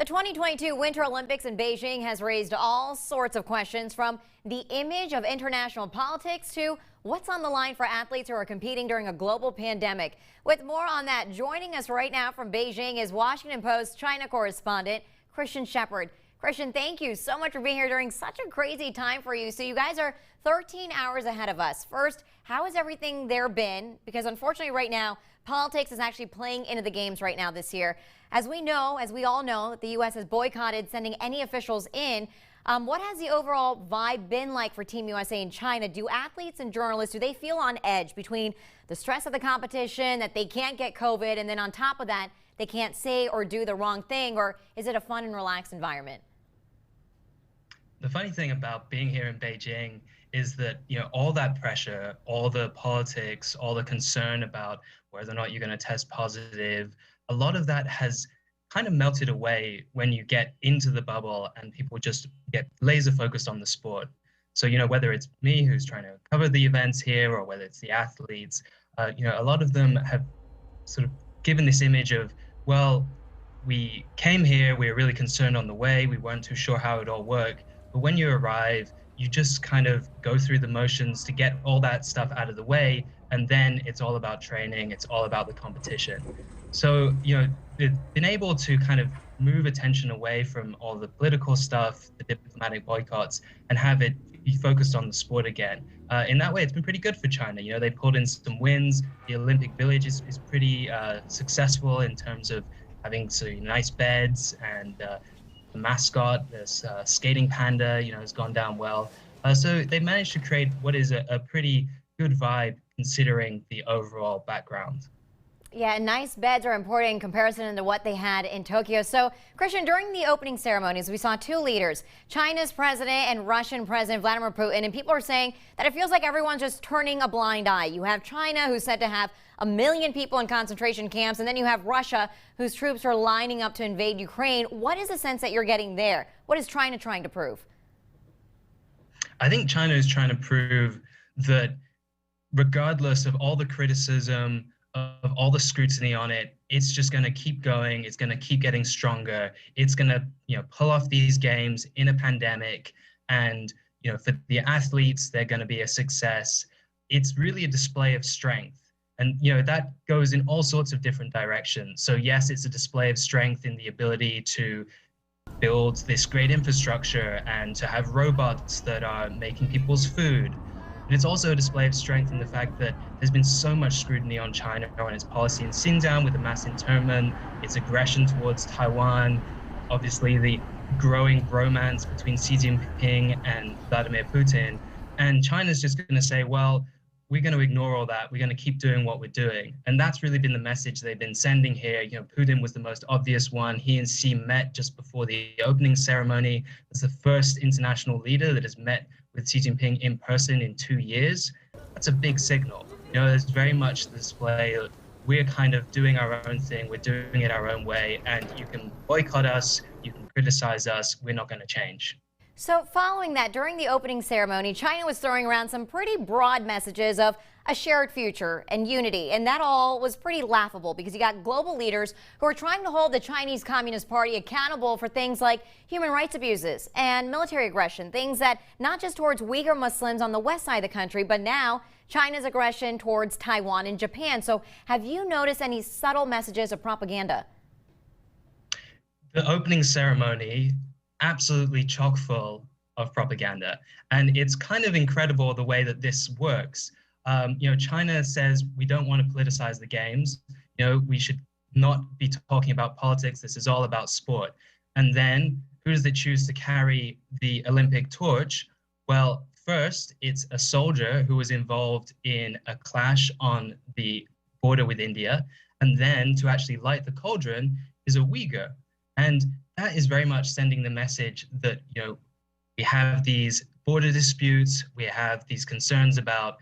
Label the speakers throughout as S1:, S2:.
S1: The 2022 Winter Olympics in Beijing has raised all sorts of questions, from the image of international politics to what's on the line for athletes who are competing during a global pandemic. With more on that, joining us right now from Beijing is Washington Post China correspondent Christian Shepard. Christian, thank you so much for being here during such a crazy time for you. So you guys are 13 hours ahead of us. First, how has everything there been? Because unfortunately right now, politics is actually playing into the games right now this year. As we all know, the U.S. has boycotted sending any officials in. What has the overall vibe been like for Team USA in China? Do athletes and journalists, do they feel on edge between the stress of the competition, that they can't get COVID, and then on top of that, they can't say or do the wrong thing? Or is it a fun and relaxed environment?
S2: The funny thing about being here in Beijing is that, all that pressure, all the politics, all the concern about whether or not you're going to test positive, a lot of that has kind of melted away when you get into the bubble and people just get laser focused on the sport. So, whether it's me who's trying to cover the events here or whether it's the athletes, a lot of them have sort of given this image of, well, we came here, we were really concerned on the way, we weren't too sure how it all worked. But when you arrive, you just kind of go through the motions to get all that stuff out of the way. And then it's all about training. It's all about the competition. So, they've been able to kind of move attention away from all the political stuff, the diplomatic boycotts, and have it be focused on the sport again. In that way, it's been pretty good for China. They pulled in some wins. The Olympic Village is pretty successful in terms of having some nice beds, and the mascot, this skating panda, has gone down well. So they managed to create what is a pretty good vibe considering the overall background.
S1: Yeah, nice beds are important in comparison to what they had in Tokyo. So, Christian, during the opening ceremonies, we saw two leaders, China's president and Russian President Vladimir Putin, and people are saying that it feels like everyone's just turning a blind eye. You have China, who's said to have 1 million people in concentration camps, and then you have Russia, whose troops are lining up to invade Ukraine. What is the sense that you're getting there? What is China trying to prove?
S2: I think China is trying to prove that regardless of all the criticism, of all the scrutiny on it, it's just going to keep going. It's going to keep getting stronger. It's going to, pull off these games in a pandemic. And, for the athletes, they're going to be a success. It's really a display of strength. And, that goes in all sorts of different directions. So yes, it's a display of strength in the ability to build this great infrastructure and to have robots that are making people's food. But it's also a display of strength in the fact that there's been so much scrutiny on China and its policy in Xinjiang with the mass internment, its aggression towards Taiwan, obviously the growing romance between Xi Jinping and Vladimir Putin. And China's just going to say, well, we're going to ignore all that. We're going to keep doing what we're doing. And that's really been the message they've been sending here. Putin was the most obvious one. He and Xi met just before the opening ceremony. It's the first international leader that has met with Xi Jinping in person in 2 years. That's a big signal. There's very much the display of we're kind of doing our own thing. We're doing it our own way. And you can boycott us. You can criticize us. We're not going to change.
S1: So following that, during the opening ceremony, China was throwing around some pretty broad messages of a shared future and unity. And that all was pretty laughable because you got global leaders who are trying to hold the Chinese Communist Party accountable for things like human rights abuses and military aggression, things that not just towards Uyghur Muslims on the west side of the country, but now China's aggression towards Taiwan and Japan. So have you noticed any subtle messages of propaganda?
S2: The opening ceremony, absolutely chock full of propaganda. And it's kind of incredible the way that this works. China says we don't want to politicize the games. We should not be talking about politics. This is all about sport. And then who does it choose to carry the Olympic torch? Well, first, it's a soldier who was involved in a clash on the border with India. And then to actually light the cauldron is a Uyghur. And that is very much sending the message that, we have these border disputes, we have these concerns about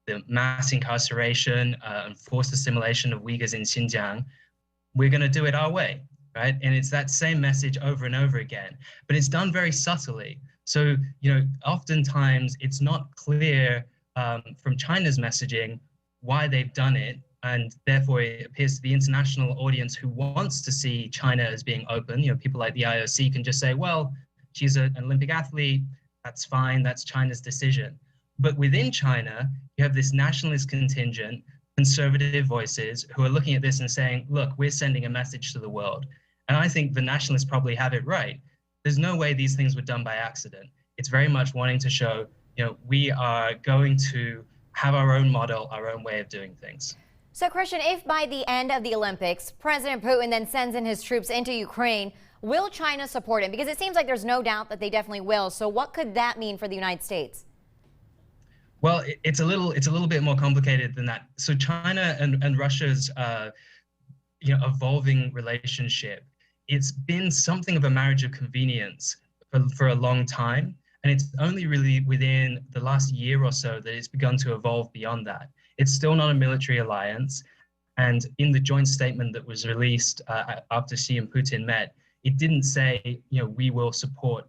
S2: the mass incarceration and forced assimilation of Uyghurs in Xinjiang. We're going to do it our way, right? And it's that same message over and over again, but it's done very subtly. So, oftentimes it's not clear from China's messaging why they've done it, and therefore it appears to the international audience who wants to see China as being open. People like the IOC can just say, well, she's an Olympic athlete, that's fine, that's China's decision. But within China, you have this nationalist contingent, conservative voices who are looking at this and saying, look, we're sending a message to the world. And I think the nationalists probably have it right. There's no way these things were done by accident. It's very much wanting to show, we are going to have our own model, our own way of doing things.
S1: So, Christian, if by the end of the Olympics, President Putin then sends in his troops into Ukraine, will China support him? Because it seems like there's no doubt that they definitely will. So what could that mean for the United States?
S2: Well, it's a little bit more complicated than that. So China and Russia's evolving relationship, it's been something of a marriage of convenience for a long time. And it's only really within the last year or so that it's begun to evolve beyond that. It's still not a military alliance. And in the joint statement that was released after Xi and Putin met, it didn't say, we will support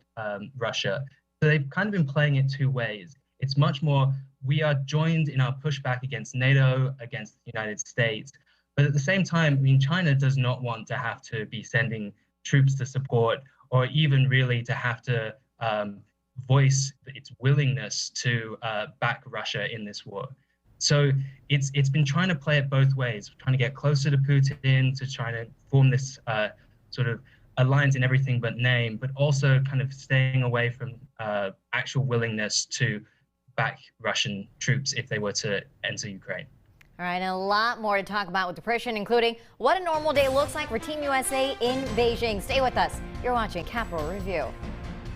S2: Russia. So they've kind of been playing it two ways. It's much more, we are joined in our pushback against NATO, against the United States. But at the same time, China does not want to have to be sending troops to support, or even really to have to voice its willingness to back Russia in this war. So it's been trying to play it both ways, trying to get closer to Putin, to try to form this sort of alliance in everything but name, but also kind of staying away from actual willingness to back Russian troops if they were to enter Ukraine.
S1: All right, and a lot more to talk about with Depression, including what a normal day looks like for Team USA in Beijing. Stay with us. You're watching Capital Review.